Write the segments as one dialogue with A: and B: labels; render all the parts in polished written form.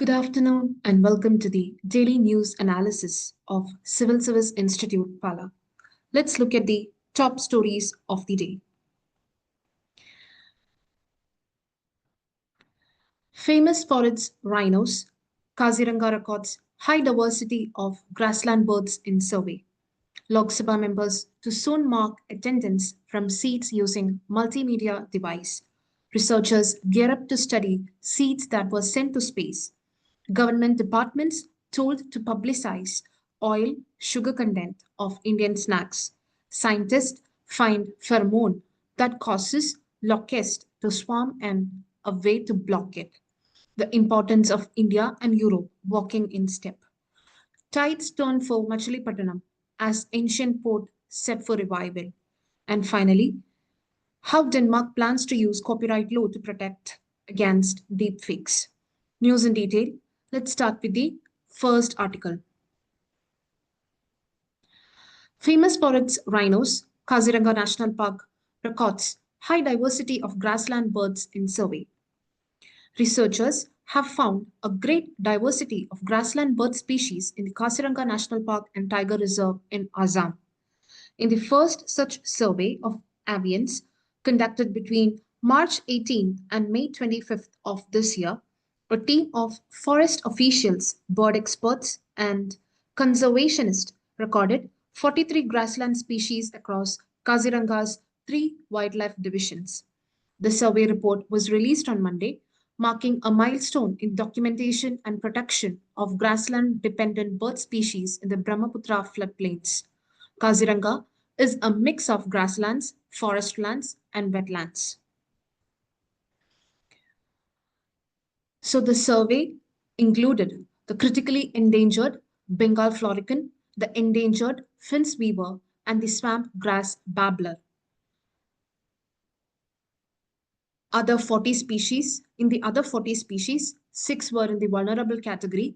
A: Good afternoon and welcome to the daily news analysis of Civil Service Institute, Pala. Let's look at the top stories of the day. Famous for its rhinos, 𝗬𝗓𝗏 records high diversity of grassland birds in survey. Lok Sabha members to soon mark attendance from seats using multimedia device. Researchers gear up to study seeds that were sent to space. Government departments told to publicize oil, sugar content of Indian snacks. Scientists find pheromone that causes locusts to swarm and a way to block it. The importance of India and Europe walking in step. Tides turn for Machilipattanam as ancient port set for revival. And finally, how Denmark plans to use copyright law to protect against deepfakes. News in detail. Let's start with the first article. Famous for its rhinos, 𝗬𝗏𝗏 National Park records high diversity of grassland birds in survey. Researchers have found a great diversity of grassland bird species in the 𝗬𝗏𝗏 National Park and Tiger Reserve in Assam. In the first such survey of avians conducted between March 18 and May 25th of this year, a team of forest officials, bird experts, and conservationists recorded 43 grassland species across 𝗬𝗏𝗏's 3 wildlife divisions. The survey report was released on Monday, marking a milestone in documentation and protection of grassland-dependent bird species in the Brahmaputra floodplains. 𝗬𝗏𝗏 is a mix of grasslands, forest lands, and wetlands. So the survey included the critically endangered Bengal florican, the endangered Fin's weaver, and the swamp grass babbler. In the other 40 species, 6 were in the vulnerable category.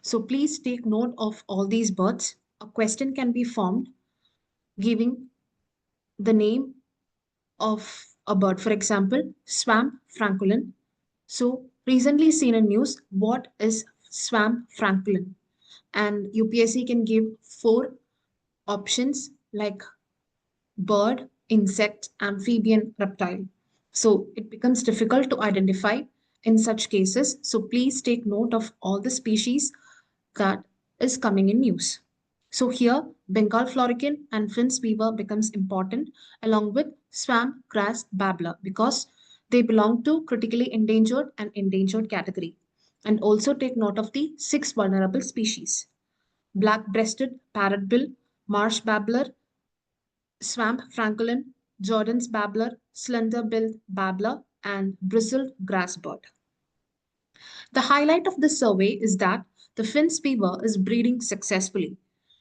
A: So please take note of all these birds. A question can be formed giving the name of a bird. For example, swamp francolin. So recently seen in news, what is swamp francolin? And UPSC can give 4 options like bird, insect, amphibian, reptile. So it becomes difficult to identify in such cases. So please take note of all the species that is coming in news. So here, Bengal florican and Fin's weaver becomes important along with swamp grass babbler because they belong to critically endangered and endangered category. And also take note of the 6 vulnerable species: black-breasted parrotbill, marsh babbler, swamp francolin, Jordan's babbler, slender-billed babbler, and bristled grassbird. The highlight of this survey is that the Fin's weaver is breeding successfully.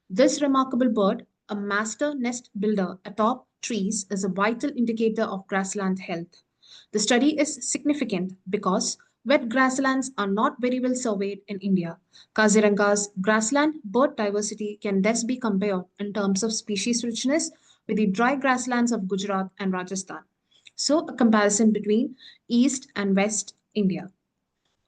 A: This remarkable bird, a master nest builder atop trees, is a vital indicator of grassland health. The study is significant because wet grasslands are not very well surveyed in India. 𝗬𝗏𝗏's grassland bird diversity can thus be compared in terms of species richness with the dry grasslands of Gujarat and Rajasthan. So a comparison between East and West India.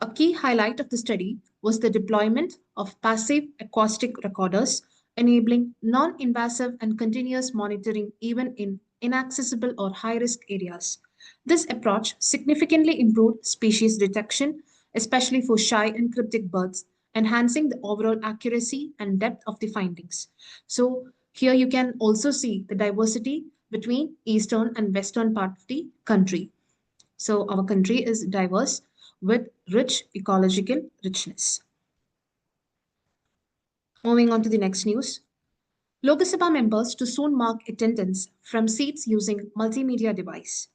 A: A key highlight of the study was the deployment of passive acoustic recorders, enabling non-invasive and continuous monitoring even in inaccessible or high-risk areas. This approach significantly improved species detection, especially for shy and cryptic birds, enhancing the overall accuracy and depth of the findings. So here you can also see the diversity between eastern and western part of the country. So our country is diverse with rich ecological richness. Moving on to the next news. Lok Sabha members to soon mark attendance from seats using multimedia device.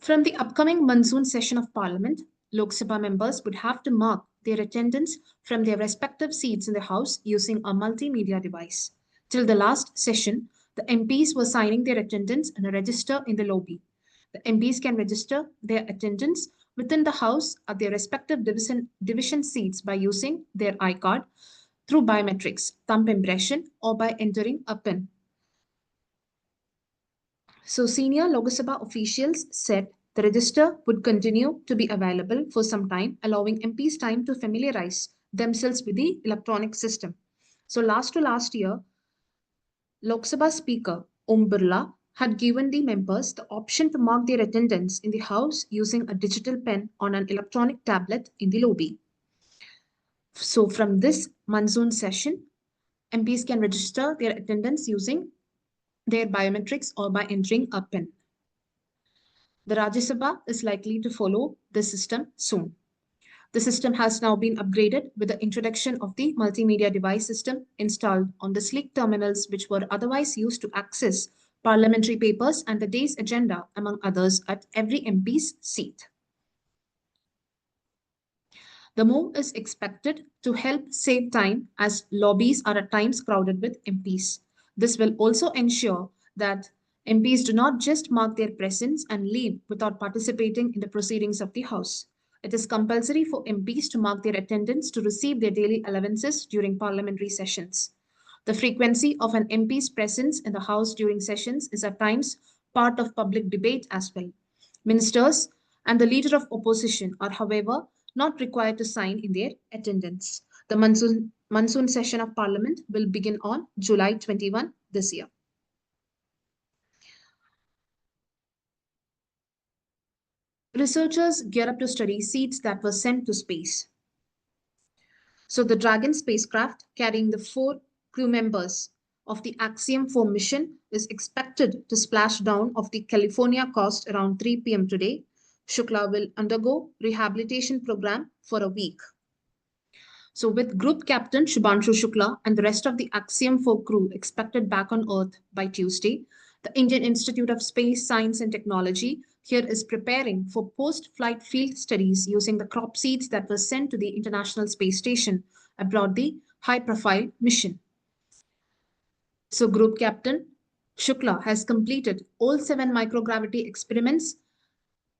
A: From the upcoming monsoon session of Parliament, Lok Sabha members would have to mark their attendance from their respective seats in the House using a multimedia device. Till the last session, the MPs were signing their attendance in a register in the lobby. The MPs can register their attendance within the House at their respective division seats by using their iCard through biometrics, thumb impression, or by entering a PIN. So senior Lok Sabha officials said The register would continue to be available for some time, allowing MPs time to familiarize themselves with the electronic system. So last year, Lok Sabha Speaker Om Birla had given the members the option to mark their attendance in the House using a digital pen on an electronic tablet in the lobby. So from this monsoon session, MPs can register their attendance using their biometrics or by entering a pen. The Rajya Sabha is likely to follow this system soon. The system has now been upgraded with the introduction of the multimedia device system installed on the sleek terminals which were otherwise used to access parliamentary papers and the day's agenda, among others, at every MP's seat. The move is expected to help save time as lobbies are at times crowded with MPs. This will also ensure that MPs do not just mark their presence and leave without participating in the proceedings of the House. It is compulsory for MPs to mark their attendance to receive their daily allowances during parliamentary sessions. The frequency of an MP's presence in the House during sessions is at times part of public debate as well. Ministers and the leader of opposition are, however, not required to sign in their attendance. The monsoon session of Parliament will begin on July 21 this year. Researchers gear up to study seeds that were sent to space. So the Dragon spacecraft carrying the 4 crew members of the Axiom-4 mission is expected to splash down off the California coast around 3 p.m. today. Shukla will undergo rehabilitation program for a week. So with Group Captain Shubhanshu Shukla and the rest of the Axiom-4 crew expected back on Earth by Tuesday, the Indian Institute of Space Science and Technology here is preparing for post-flight field studies using the crop seeds that were sent to the International Space Station aboard the high-profile mission. So Group Captain Shukla has completed all 7 microgravity experiments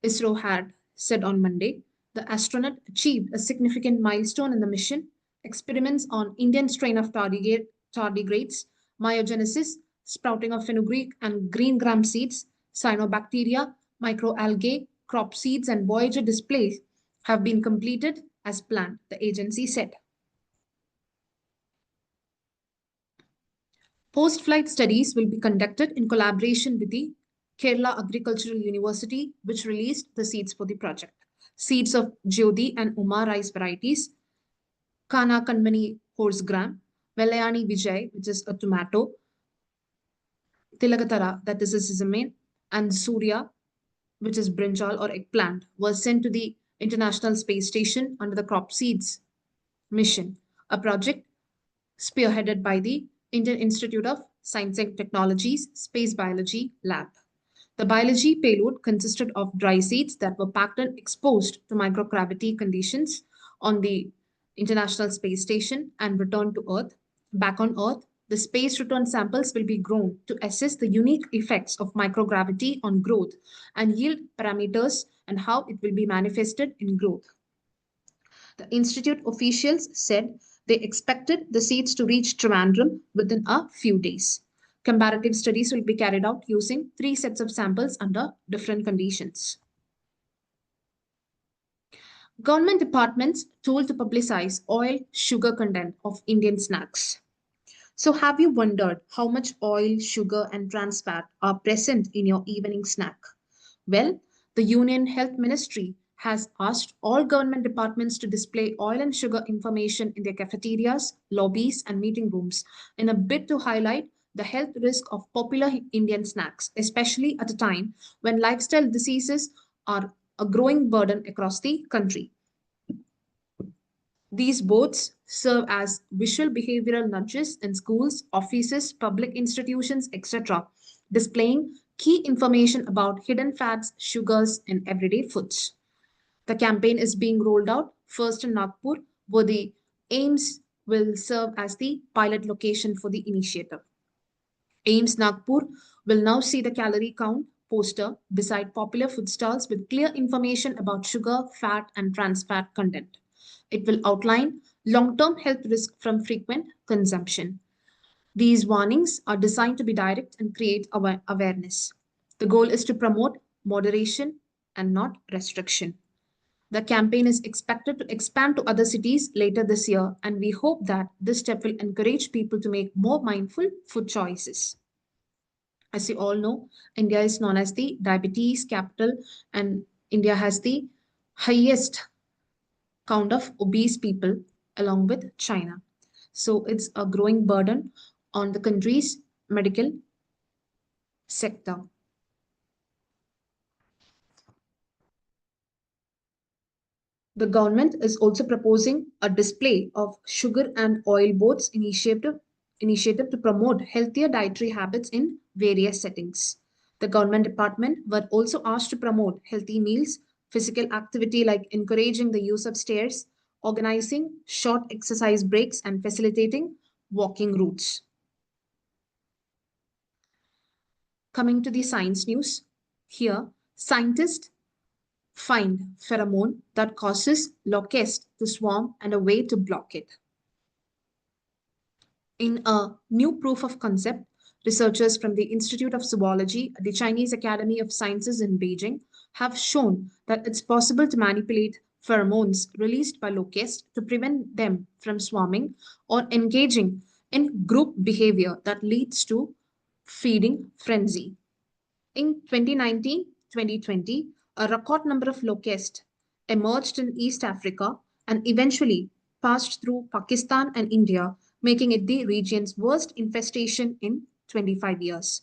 A: ISRO had said on Monday. The astronaut achieved a significant milestone in the mission. Experiments on Indian strain of tardigrades, myogenesis, sprouting of fenugreek and green gram seeds, cyanobacteria, microalgae, crop seeds, and Voyager displays have been completed as planned, the agency said. Post-flight studies will be conducted in collaboration with the Kerala Agricultural University, which released the seeds for the project. Seeds of Jyoti and Uma rice varieties, Kana Kanmani horse gram, Velayani Vijay, which is a tomato, Tilagatara, that is a sesame, and Surya, which is brinjal or eggplant, was sent to the International Space Station under the crop seeds mission, a project spearheaded by the Indian Institute of Science and Technology's Space Biology Lab. The biology payload consisted of dry seeds that were packed and exposed to microgravity conditions on the International Space Station and returned to Earth. Back on Earth, the space return samples will be grown to assess the unique effects of microgravity on growth and yield parameters and how it will be manifested in growth. The Institute officials said they expected the seeds to reach Trivandrum within a few days. Comparative studies will be carried out using 3 sets of samples under different conditions. Government departments told to publicize oil, sugar content of Indian snacks. So have you wondered how much oil, sugar, and trans fat are present in your evening snack? Well, the Union Health Ministry has asked all government departments to display oil and sugar information in their cafeterias, lobbies, and meeting rooms in a bid to highlight the health risk of popular Indian snacks, especially at a time when lifestyle diseases are a growing burden across the country. These boards serve as visual behavioral nudges in schools, offices, public institutions, etc., displaying key information about hidden fats, sugars, and everyday foods. The campaign is being rolled out first in Nagpur, where the AIMS will serve as the pilot location for the initiative. AIMS Nagpur will now see the calorie count poster beside popular food stalls with clear information about sugar, fat, and trans fat content. It will outline long-term health risk from frequent consumption. These warnings are designed to be direct and create awareness. The goal is to promote moderation, and not restriction. The campaign is expected to expand to other cities later this year, and we hope that this step will encourage people to make more mindful food choices. As you all know, India is known as the diabetes capital, and India has the highest count of obese people along with China. So it's a growing burden on the country's medical sector. The government is also proposing a display of sugar and oil boards initiative to promote healthier dietary habits in various settings. The government department were also asked to promote healthy meals, physical activity like encouraging the use of stairs, organizing short exercise breaks, and facilitating walking routes. Coming to the science news, here scientists find pheromone that causes locusts to swarm and a way to block it. In a new proof of concept, researchers from the Institute of Zoology at the Chinese Academy of Sciences in Beijing have shown that it's possible to manipulate pheromones released by locusts to prevent them from swarming or engaging in group behavior that leads to feeding frenzy. In 2019-2020, a record number of locusts emerged in East Africa and eventually passed through Pakistan and India, making it the region's worst infestation in 25 years.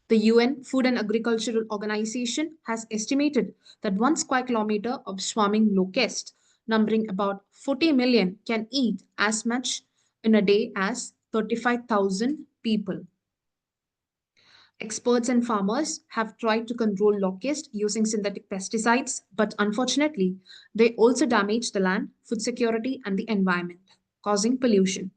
A: The UN Food and Agricultural Organization has estimated that 1 square kilometer of swarming locusts, numbering about 40 million, can eat as much in a day as 35,000 people. Experts and farmers have tried to control locusts using synthetic pesticides, but unfortunately, they also damage the land, food security, and the environment, causing pollution.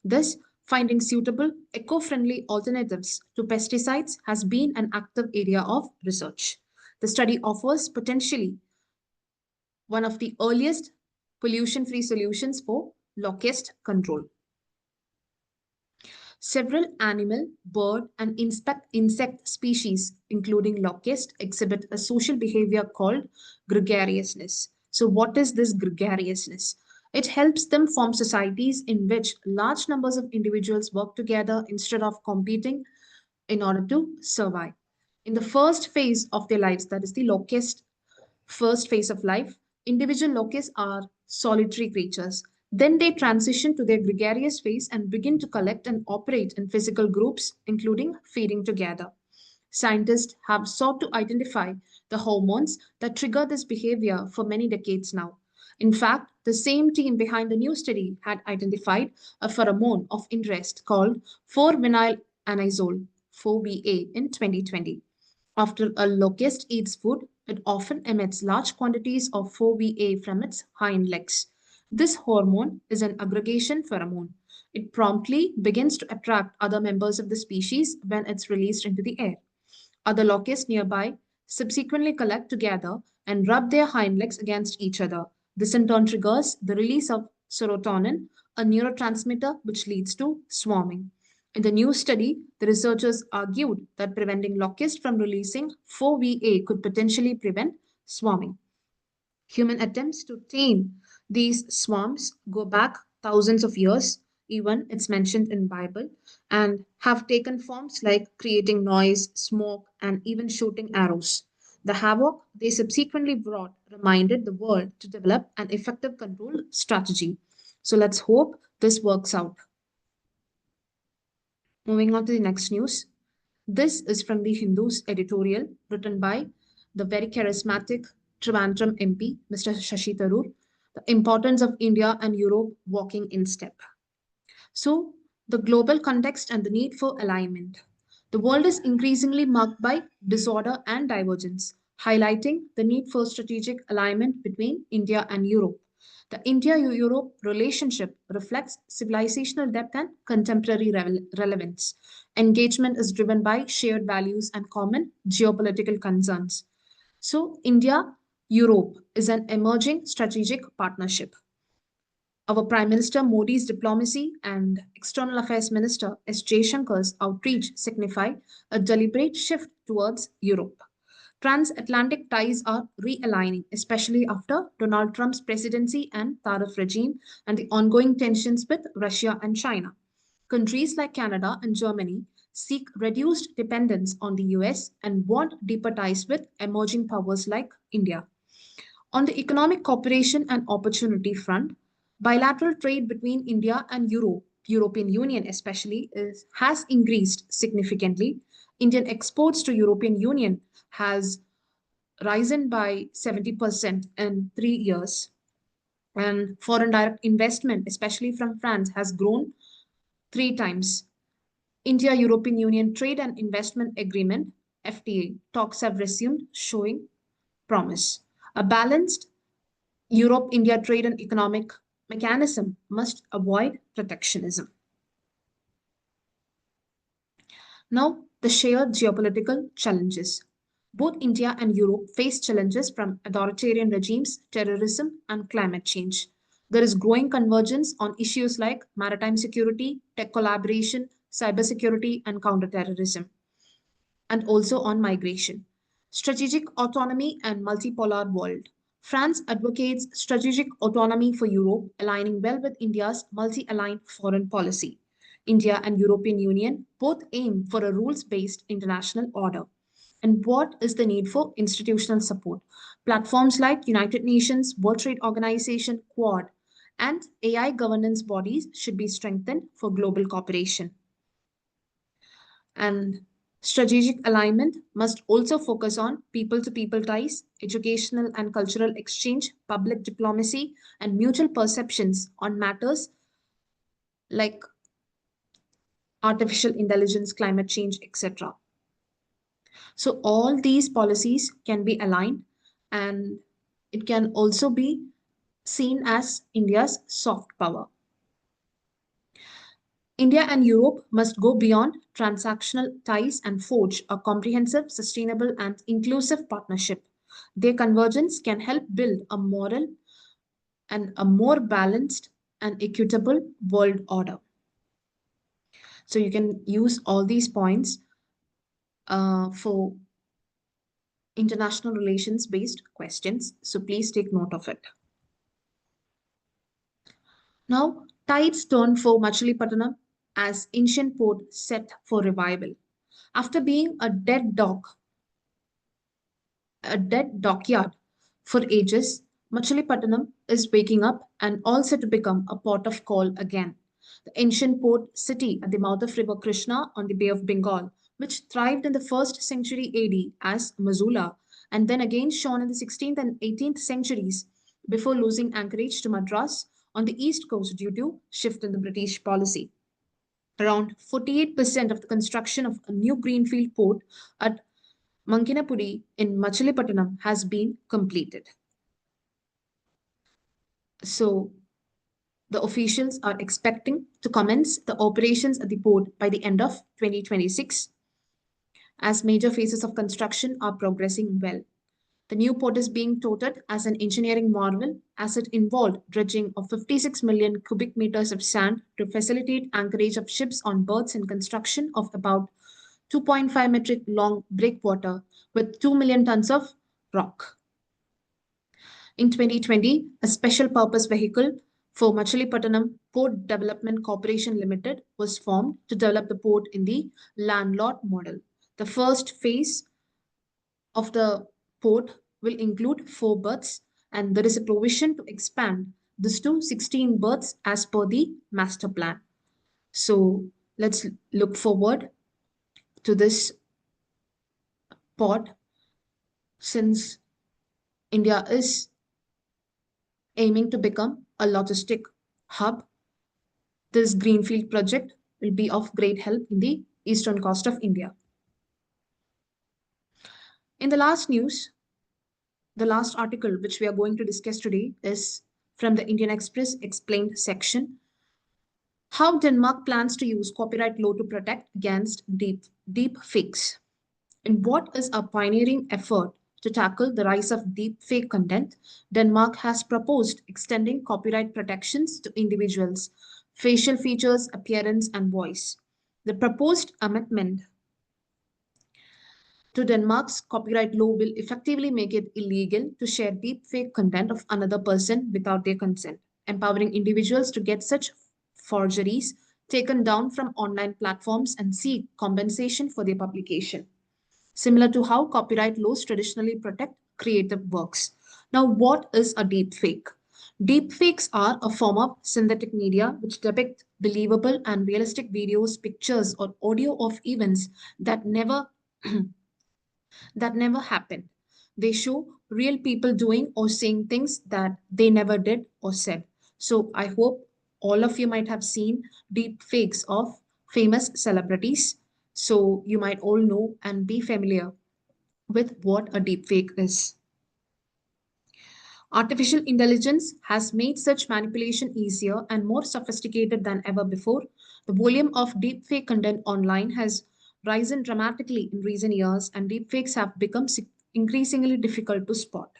A: Thus, finding suitable, eco-friendly alternatives to pesticides has been an active area of research. The study offers potentially one of the earliest pollution-free solutions for locust control. Several animal, bird, and insect species, including locust, exhibit a social behavior called gregariousness. So what is this gregariousness? It helps them form societies in which large numbers of individuals work together instead of competing in order to survive. In the first phase of their lives, that is the locust first phase of life, individual locusts are solitary creatures. Then they transition to their gregarious phase and begin to collect and operate in physical groups, including feeding together. Scientists have sought to identify the hormones that trigger this behavior for many decades now. In fact, the same team behind the new study had identified a pheromone of interest called 4-vinyl-anisole, 4-VA, in 2020. After a locust eats food, it often emits large quantities of 4-VA from its hind legs. This hormone is an aggregation pheromone. It promptly begins to attract other members of the species when it's released into the air. Other locusts nearby subsequently collect together and rub their hind legs against each other. This in turn triggers the release of serotonin, a neurotransmitter which leads to swarming. In the new study, the researchers argued that preventing locusts from releasing 4-VA could potentially prevent swarming. Human attempts to tame these swarms go back thousands of years, even it's mentioned in Bible, and have taken forms like creating noise, smoke, and even shooting arrows. The havoc they subsequently brought reminded the world to develop an effective control strategy. So let's hope this works out. Moving on to the next news. This is from the Hindu's editorial written by the very charismatic Trivandrum MP, Mr. Shashi Tharoor, the importance of India and Europe walking in step. So, the global context and the need for alignment. The world is increasingly marked by disorder and divergence, highlighting the need for strategic alignment between India and Europe. The India-Europe relationship reflects civilizational depth and contemporary relevance. Engagement is driven by shared values and common geopolitical concerns. So, India-Europe is an emerging strategic partnership. Our Prime Minister Modi's diplomacy and External Affairs Minister S. Jaishankar's outreach signify a deliberate shift towards Europe. Transatlantic ties are realigning, especially after Donald Trump's presidency and tariff regime and the ongoing tensions with Russia and China. Countries like Canada and Germany seek reduced dependence on the US and want deeper ties with emerging powers like India. On the economic cooperation and opportunity front, bilateral trade between India and European Union especially, has increased significantly. Indian exports to European Union has risen by 70% in 3 years. And foreign direct investment, especially from France, has grown 3 times. India-European Union Trade and Investment Agreement, FTA, talks have resumed, showing promise. A balanced Europe-India trade and economic mechanism must avoid protectionism. Now, the shared geopolitical challenges. Both India and Europe face challenges from authoritarian regimes, terrorism, and climate change. There is growing convergence on issues like maritime security, tech collaboration, cybersecurity, and counterterrorism, and also on migration. Strategic autonomy and multipolar world. France advocates strategic autonomy for Europe, aligning well with India's multi-aligned foreign policy. India and European Union both aim for a rules-based international order. And what is the need for institutional support? Platforms like United Nations, World Trade Organization, Quad, and AI governance bodies should be strengthened for global cooperation. And strategic alignment must also focus on people-to-people ties, educational and cultural exchange, public diplomacy, and mutual perceptions on matters like artificial intelligence, climate change, etc. So all these policies can be aligned, and it can also be seen as India's soft power. India and Europe must go beyond transactional ties and forge a comprehensive, sustainable, and inclusive partnership. Their convergence can help build a moral and a more balanced and equitable world order. So you can use all these points for international relations based questions. So please take note of it. Now, tides turn for Machilipatnam as ancient port set for revival. After being a dead dockyard for ages, Machilipatnam is waking up and all set to become a port of call again. The ancient port city at the mouth of River Krishna on the Bay of Bengal, which thrived in the 1st century AD as Missoula, and then again shone in the 16th and 18th centuries before losing anchorage to Madras on the east coast due to shift in the British policy. Around 48% of the construction of a new greenfield port at Mankinapudi in Machilipatnam has been completed. So the officials are expecting to commence the operations at the port by the end of 2026, as major phases of construction are progressing well. The new port is being touted as an engineering marvel as it involved dredging of 56 million cubic meters of sand to facilitate anchorage of ships on berths and construction of about 2.5 metric long breakwater with 2 million tons of rock. In 2020, a special purpose vehicle for Machilipatnam Port Development Corporation Limited was formed to develop the port in the landlord model. The first phase of the port will include 4 berths, and there is a provision to expand this to 16 berths as per the master plan. So let's look forward to this port, since India is aiming to become a logistic hub. This greenfield project will be of great help in the eastern coast of India. In the last news, the last article which we are going to discuss today is from the Indian Express Explained section. How Denmark plans to use copyright law to protect against deep fakes. In what is a pioneering effort to tackle the rise of deep fake content, Denmark has proposed extending copyright protections to individuals, facial features, appearance, and voice. The proposed amendment to Denmark's copyright law will effectively make it illegal to share deepfake content of another person without their consent, empowering individuals to get such forgeries taken down from online platforms and seek compensation for their publication, similar to how copyright laws traditionally protect creative works. Now, what is a deepfake? Deepfakes are a form of synthetic media which depict believable and realistic videos, pictures, or audio of events that never happened. They show real people doing or saying things that they never did or said. So I hope all of you might have seen deep fakes of famous celebrities. So you might all know and be familiar with what a deep fake is. Artificial intelligence has made such manipulation easier and more sophisticated than ever before. The volume of deepfake content online has risen dramatically in recent years, and deepfakes have become increasingly difficult to spot.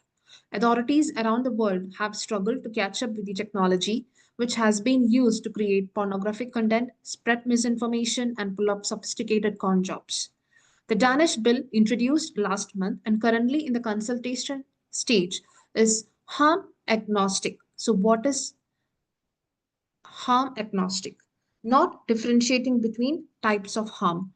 A: Authorities around the world have struggled to catch up with the technology, which has been used to create pornographic content, spread misinformation, and pull up sophisticated con jobs. The Danish bill introduced last month and currently in the consultation stage is harm agnostic. So, what is harm agnostic? Not differentiating between types of harm.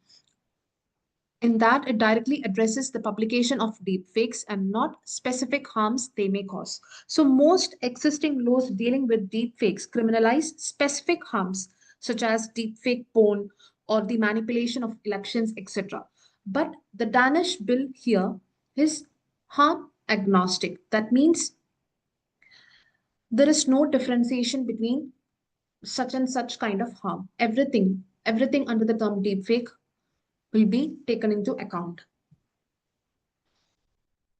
A: In that, it directly addresses the publication of deepfakes and not specific harms they may cause. So, most existing laws dealing with deepfakes criminalize specific harms, such as deepfake porn or the manipulation of elections, etc. But the Danish bill here is harm agnostic. That means there is no differentiation between such and such kind of harm. Everything under the term deepfake will be taken into account.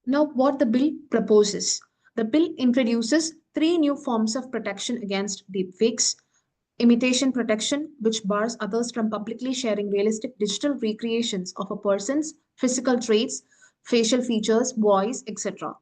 A: Now, what the bill proposes. The bill introduces three new forms of protection against deepfakes. Imitation protection, which bars others from publicly sharing realistic digital recreations of a person's physical traits, facial features, voice, etc.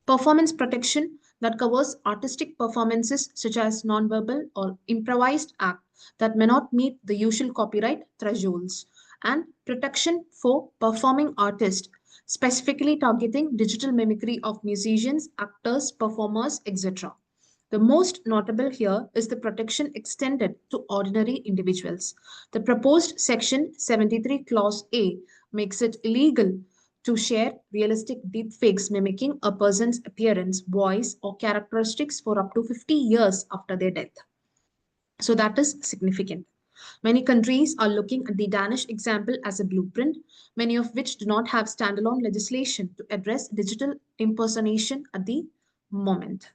A: Performance protection, that covers artistic performances such as nonverbal or improvised act that may not meet the usual copyright thresholds. And protection for performing artists, specifically targeting digital mimicry of musicians, actors, performers, etc. The most notable here is the protection extended to ordinary individuals. The proposed Section 73 Clause A makes it illegal to share realistic deepfakes mimicking a person's appearance, voice, or characteristics for up to 50 years after their death. So that is significant. Many countries are looking at the Danish example as a blueprint, many of which do not have standalone legislation to address digital impersonation at the moment.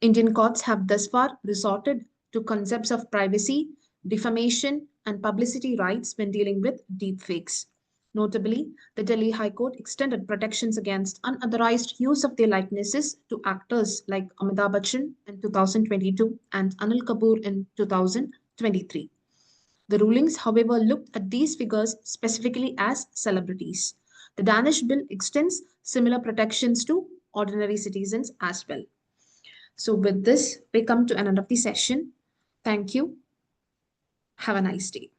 A: Indian courts have thus far resorted to concepts of privacy, defamation, and publicity rights when dealing with deepfakes. Notably, the Delhi High Court extended protections against unauthorized use of their likenesses to actors like Amitabh Bachchan in 2022 and Anil Kapoor in 2023. The rulings, however, looked at these figures specifically as celebrities. The Danish bill extends similar protections to ordinary citizens as well. So with this, we come to an end of the session. Thank you. Have a nice day.